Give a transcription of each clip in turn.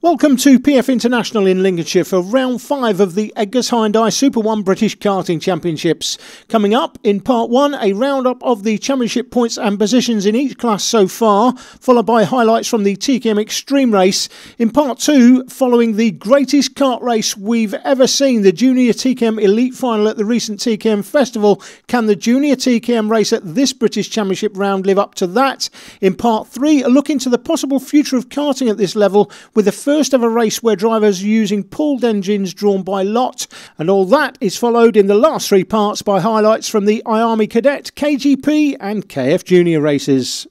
Welcome to PF International in Lincolnshire for round 5 of the Edgar's Hyundai Super 1 British Karting Championships. Coming up in part 1, a roundup of the championship points and positions in each class so far, followed by highlights from the TKM Extreme race. In part 2, following the greatest kart race we've ever seen, the Junior TKM Elite Final at the recent TKM Festival. Can the Junior TKM race at this British Championship round live up to that? In part 3, a look into the possible future of karting at this level with the first ever race where drivers are using pooled engines drawn by lot, and all that is followed in the last 3 parts by highlights from the IARMY Cadet, KGP and KF Junior races.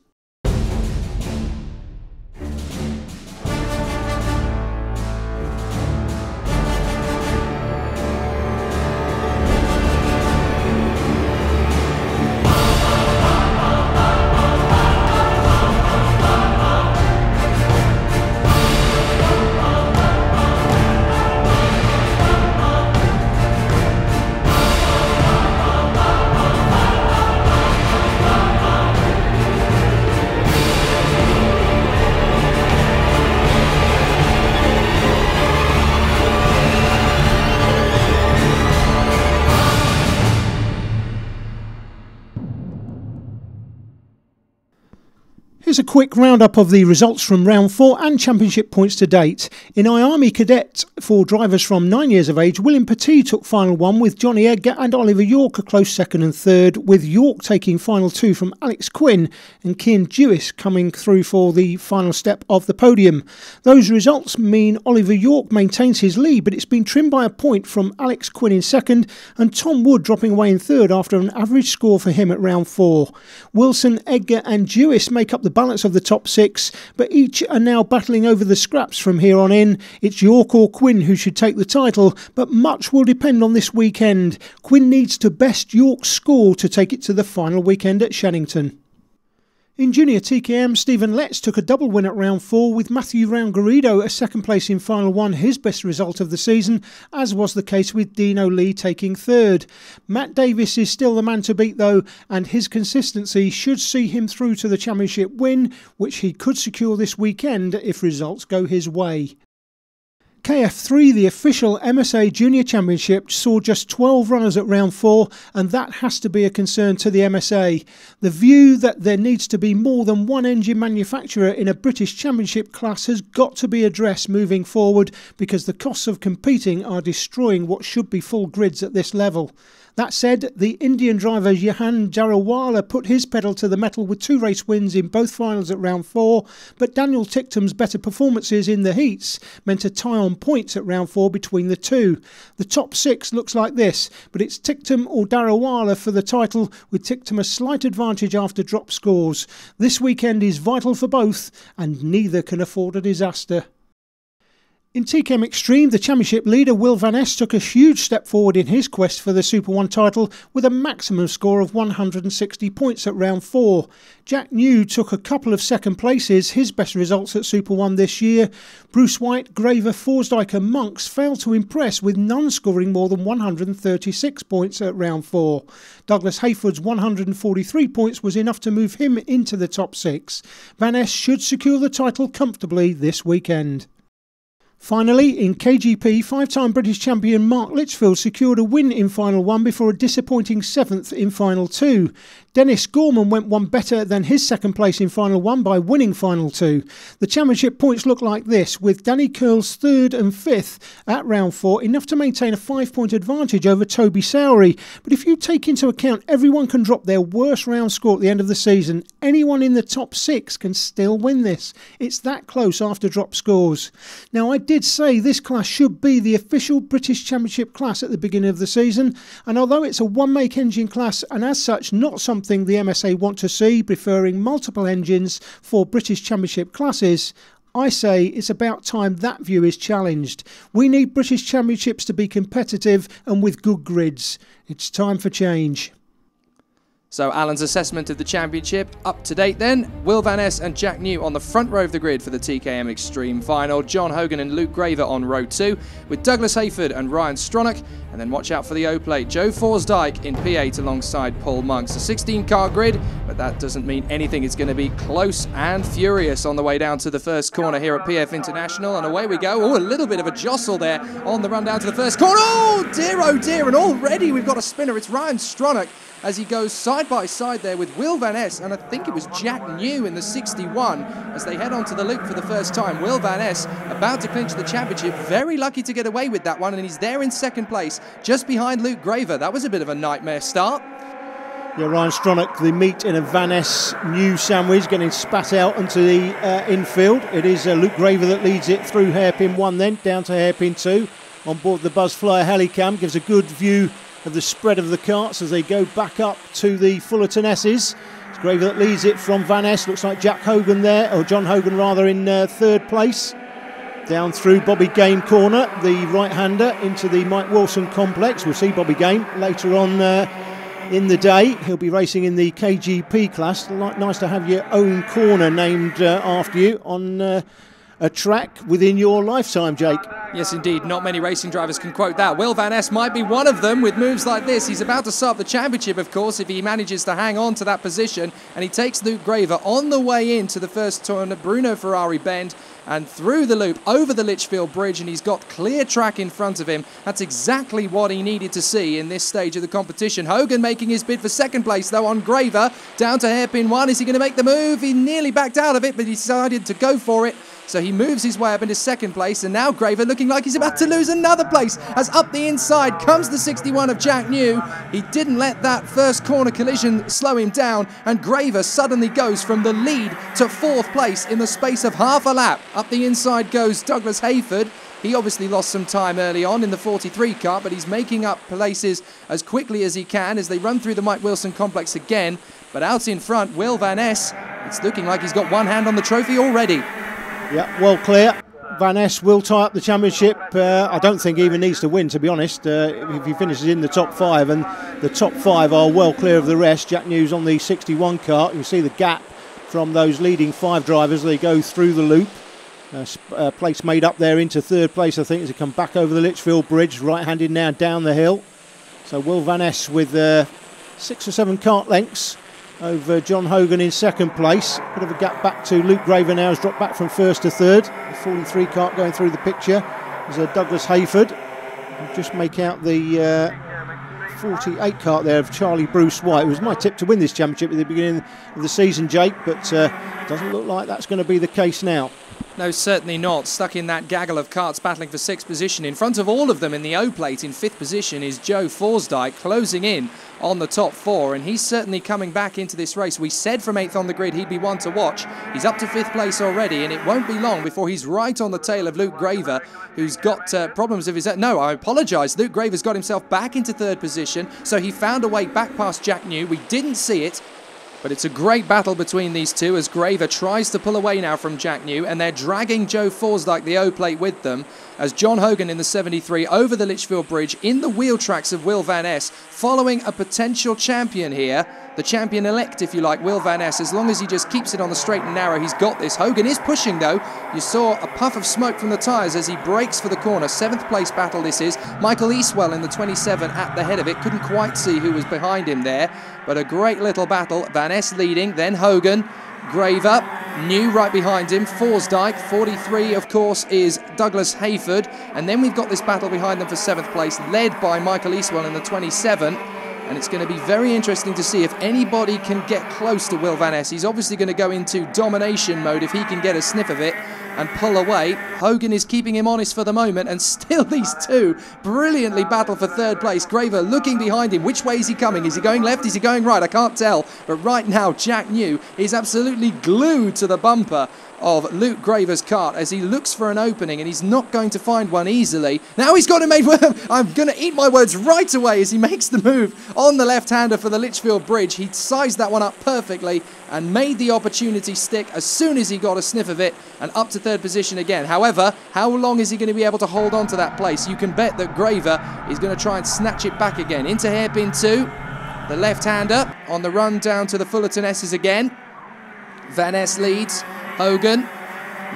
Here's a quick roundup of the results from round 4 and championship points to date. In IARMY Cadet, for drivers from 9 years of age, William Petit took final 1 with Johnny Edgar and Oliver York a close 2nd and 3rd, with York taking final 2 from Alex Quinn and Cian Dewis coming through for the final step of the podium. Those results mean Oliver York maintains his lead, but it's been trimmed by a point from Alex Quinn in 2nd and Tom Wood dropping away in 3rd after an average score for him at round 4. Wilson, Edgar and Dewis make up the balance of the top 6, but each are now battling over the scraps from here on in. It's York or Quinn who should take the title, but much will depend on this weekend. Quinn needs to best York's score to take it to the final weekend at Shannington. In Junior TKM, Stephen Letts took a double win at round 4 with Matthew Roundgarido a 2nd place in final 1, his best result of the season, as was the case with Dino Lee taking 3rd. Matt Davis is still the man to beat though, and his consistency should see him through to the championship win, which he could secure this weekend if results go his way. KF3, the official MSA Junior Championship, saw just 12 runners at round 4, and that has to be a concern to the MSA. The view that there needs to be more than one engine manufacturer in a British Championship class has got to be addressed moving forward, because the costs of competing are destroying what should be full grids at this level. That said, the Indian driver Jahan Jarawala put his pedal to the metal with 2 race wins in both finals at round 4, but Daniel Ticktum's better performances in the heats meant a tie on points at round 4 between the two. The top 6 looks like this, but it's Ticktum or Darawala for the title, with Ticktum a slight advantage after drop scores. This weekend is vital for both, and neither can afford a disaster. In TKM Extreme, the championship leader Will Van Ness took a huge step forward in his quest for the Super 1 title with a maximum score of 160 points at round 4. Jack New took a couple of 2nd places, his best results at Super 1 this year. Bruce White, Graver, Forsdyke and Monks failed to impress, with none scoring more than 136 points at round 4. Douglas Hayford's 143 points was enough to move him into the top 6. Van Ness should secure the title comfortably this weekend. Finally, in KGP, 5-time British champion Mark Litchfield secured a win in Final 1 before a disappointing 7th in Final 2. Dennis Gorman went one better than his 2nd place in Final 1 by winning Final 2. The championship points look like this, with Danny Curl's 3rd and 5th at round 4, enough to maintain a 5-point advantage over Toby Sowry. But if you take into account everyone can drop their worst round score at the end of the season, anyone in the top 6 can still win this. It's that close after drop scores. Now, I did say this class should be the official British Championship class at the beginning of the season, and although it's a one-make engine class and as such not something the MSA want to see, preferring multiple engines for British Championship classes, I say it's about time that view is challenged. We need British Championships to be competitive and with good grids. It's time for change. So Alan's assessment of the championship, up to date then. Will Van Ness and Jack New on the front row of the grid for the TKM Extreme Final. John Hogan and Luke Graver on row 2, with Douglas Hayford and Ryan Stronach. And then watch out for the O-plate, Joe Forsdyke in P8 alongside Paul Monks. A 16-car grid, but that doesn't mean anything. It's going to be close and furious on the way down to the first corner here at PF International. And away we go. Oh, a little bit of a jostle there on the run down to the first corner. Oh dear, and already we've got a spinner. It's Ryan Stronach as he goes side by side there with Will Van Ness, and I think it was Jack New in the 61 as they head onto the loop for the first time. Will Van Ness about to clinch the championship, very lucky to get away with that one, and he's there in second place, just behind Luke Graver. That was a bit of a nightmare start. Yeah, Ryan Stronach, the meat in a Van Ness New sandwich, getting spat out onto the infield. It is Luke Graver that leads it through hairpin 1 then, down to hairpin 2. On board the Buzzflyer Helicam, gives a good view of the spread of the karts as they go back up to the Fullerton S's. It's Graver that leads it from Van Ness. Looks like Jack Hogan there, or John Hogan rather, in third place. Down through Bobby Game corner, the right-hander into the Mike Wilson complex. We'll see Bobby Game later on in the day. He'll be racing in the KGP class. Nice to have your own corner named after you on a track within your lifetime, Jake. Yes, indeed. Not many racing drivers can quote that. Will Van Ness might be one of them with moves like this. He's about to start the championship, of course, if he manages to hang on to that position. And he takes Luke Graver on the way into the first turn at Bruno Ferrari Bend and through the loop over the Litchfield Bridge, and he's got clear track in front of him. That's exactly what he needed to see in this stage of the competition. Hogan making his bid for second place, though, on Graver. Down to hairpin 1. Is he going to make the move? He nearly backed out of it, but he decided to go for it. So he moves his way up into second place, and now Graver looking like he's about to lose another place as up the inside comes the 61 of Jack New. He didn't let that first corner collision slow him down, and Graver suddenly goes from the lead to fourth place in the space of half a lap. Up the inside goes Douglas Hayford. He obviously lost some time early on in the 43 car, but he's making up places as quickly as he can as they run through the Mike Wilson complex again. But out in front, Will Van Ness, it's looking like he's got one hand on the trophy already. Yeah, well clear. Van Ness will tie up the championship. I don't think he even needs to win, to be honest, if he finishes in the top 5. And the top 5 are well clear of the rest. Jack New's on the 61 car. You see the gap from those leading 5 drivers. They go through the loop. Place made up there into third place, I think, as they come back over the Litchfield Bridge. Right-handed now down the hill. So Will Van Ness with 6 or 7 kart lengths over John Hogan in second place. Bit of a gap back to Luke Graver now, has dropped back from first to third. The 43 kart going through the picture is Douglas Hayford. We'll just make out the 48 kart there of Charlie Bruce White. It was my tip to win this championship at the beginning of the season, Jake, but doesn't look like that's going to be the case now. No, certainly not. Stuck in that gaggle of karts battling for 6th position. In front of all of them in the O-plate in 5th position is Joe Forsdyke closing in on the top 4, and he's certainly coming back into this race. We said from 8th on the grid he'd be one to watch. He's up to 5th place already, and it won't be long before he's right on the tail of Luke Graver, who's got problems of his own. No, I apologise. Luke Graver's got himself back into 3rd position, so he found a way back past Jack New. We didn't see it, but it's a great battle between these two as Graver tries to pull away now from Jack New, and they're dragging Joe Forsdyke, the O-plate, with them as John Hogan in the 73 over the Litchfield Bridge in the wheel tracks of Will Van Ness, following a potential champion here. The champion-elect, if you like, Will Van Ness. As long as he just keeps it on the straight and narrow, he's got this. Hogan is pushing, though. You saw a puff of smoke from the tyres as he brakes for the corner. 7th place battle this is. Michael Eastwell in the 27 at the head of it. Couldn't quite see who was behind him there, but a great little battle. Van Ness leading, then Hogan. Graver, New right behind him, Forsdyke, 43 of course is Douglas Hayford, and then we've got this battle behind them for 7th place, led by Michael Eastwell in the 27, and it's going to be very interesting to see if anybody can get close to Will Van Ness. He's obviously going to go into domination mode if he can get a sniff of it and pull away. Hogan is keeping him honest for the moment, and still these two brilliantly battle for 3rd place. Graver looking behind him. Which way is he coming? Is he going left? Is he going right? I can't tell. But right now, Jack New is absolutely glued to the bumper of Luke Graver's kart as he looks for an opening, and he's not going to find one easily. Now he's got it made. I'm going to eat my words right away as he makes the move on the left-hander for the Litchfield Bridge. He sized that one up perfectly and made the opportunity stick as soon as he got a sniff of it, and up to 3rd position again. However, how long is he going to be able to hold on to that place? You can bet that Graver is going to try and snatch it back again. Into hairpin 2. The left-hander on the run down to the Fullerton S's again. Van Ness leads. Hogan,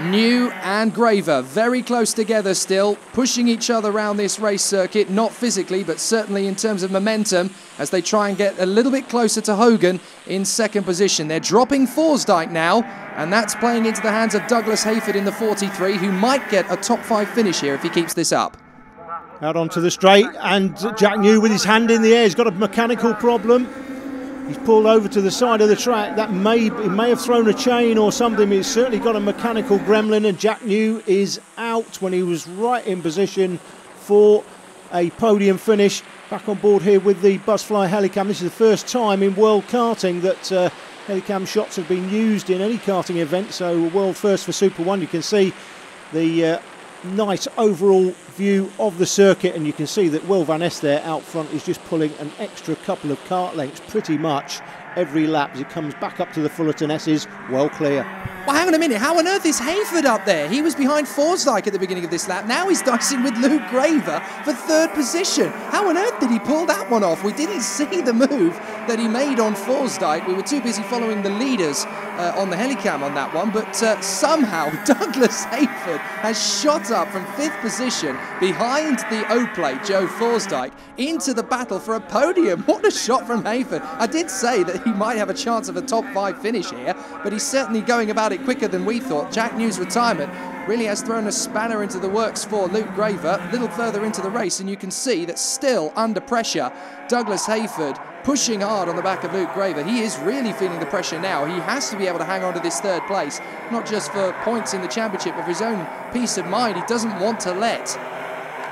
New and Graver very close together still, pushing each other around this race circuit, not physically but certainly in terms of momentum, as they try and get a little bit closer to Hogan in second position. They're dropping Forsdyke now, and that's playing into the hands of Douglas Hayford in the 43, who might get a top 5 finish here if he keeps this up. Out onto the straight, and Jack New with his hand in the air. He's got a mechanical problem. He's pulled over to the side of the track. He may have thrown a chain or something. He's certainly got a mechanical gremlin, and Jack New is out when he was right in position for a podium finish. Back on board here with the Buzzfly Helicam. This is the first time in world karting that Helicam shots have been used in any karting event, so a world first for Super 1. You can see the nice overall view of the circuit, and you can see that Will Van Ness there out front is just pulling an extra couple of kart lengths pretty much every lap as it comes back up to the Fullerton S's, well clear. Well, hang on a minute, how on earth is Hayford up there? He was behind Forsdyke at the beginning of this lap. Now he's dicing with Luke Graver for third position. How on earth did he pull that one off? We didn't see the move that he made on Forsdyke. We were too busy following the leaders on the Helicam on that one, but somehow Douglas Hayford has shot up from 5th position behind the O-plate, Joe Forsdyke, into the battle for a podium. What a shot from Hayford. I did say that he might have a chance of a top 5 finish here, but he's certainly going about it quicker than we thought. Jack New's retirement really has thrown a spanner into the works for Luke Graver. A little further into the race, and you can see that still under pressure, Douglas Hayford pushing hard on the back of Luke Graver. He is really feeling the pressure now. He has to be able to hang on to this third place, not just for points in the championship, but for his own peace of mind. He doesn't want to let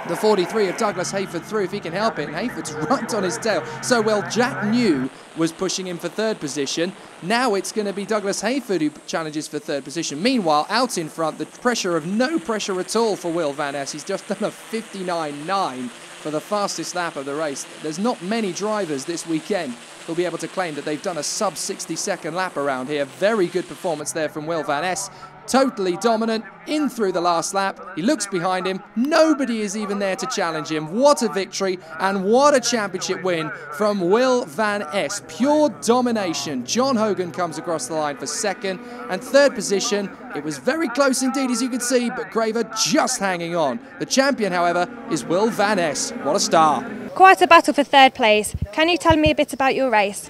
the 43 of Douglas Hayford through if he can help it, and Hayford's right on his tail. So, well, Jack New was pushing him for third position. Now it's going to be Douglas Hayford who challenges for third position. Meanwhile, out in front, the pressure of no pressure at all for Will Van Ness. He's just done a 59.9 for the fastest lap of the race. There's not many drivers this weekend who'll be able to claim that they've done a sub 60-second lap around here. Very good performance there from Will Van Ness. Totally dominant, in through the last lap. He looks behind him. Nobody is even there to challenge him. What a victory, and what a championship win from Will Van Ness. Pure domination. John Hogan comes across the line for second, and third position. It was very close indeed, as you can see, but Graver just hanging on. The champion, however, is Will Van Ness. What a star. Quite a battle for third place. Can you tell me a bit about your race?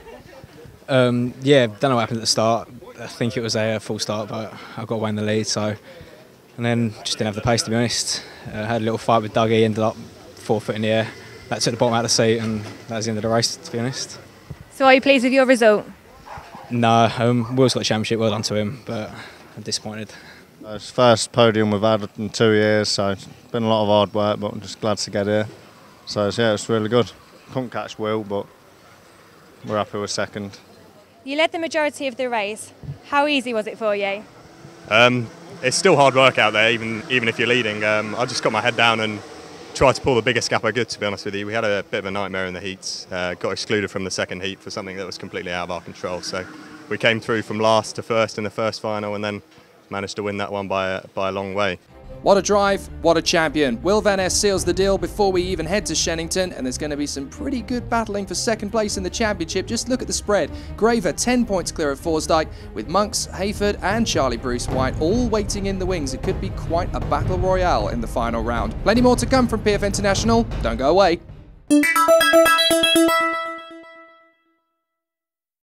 Yeah, don't know what happened at the start. I think it was a full start, but I got away in the lead, so, and then just didn't have the pace, to be honest. Had a little fight with Dougie, ended up 4 foot in the air. That took the bottom out of the seat, and that was the end of the race, to be honest. So are you pleased with your result? No, Will's got the championship, well done to him, but I'm disappointed. It's the first podium we've had in 2 years, so it's been a lot of hard work, but I'm just glad to get here. So yeah, it's really good. Couldn't catch Will, but we're happy with second. You led the majority of the race. How easy was it for you? It's still hard work out there, even if you're leading. I just got my head down and tried to pull the biggest gap I could, to be honest with you. We had a bit of a nightmare in the heats. Got excluded from the second heat for something that was completely out of our control. So we came through from last to first in the first final, and then managed to win that one by a long way. What a drive, what a champion. Will Van Ness seals the deal before we even head to Shennington, and there's going to be some pretty good battling for second place in the championship. Just look at the spread. Graver 10 points clear of Forsdyke, with Monks, Hayford and Charlie Bruce White all waiting in the wings. It could be quite a battle royale in the final round. Plenty more to come from PF International. Don't go away.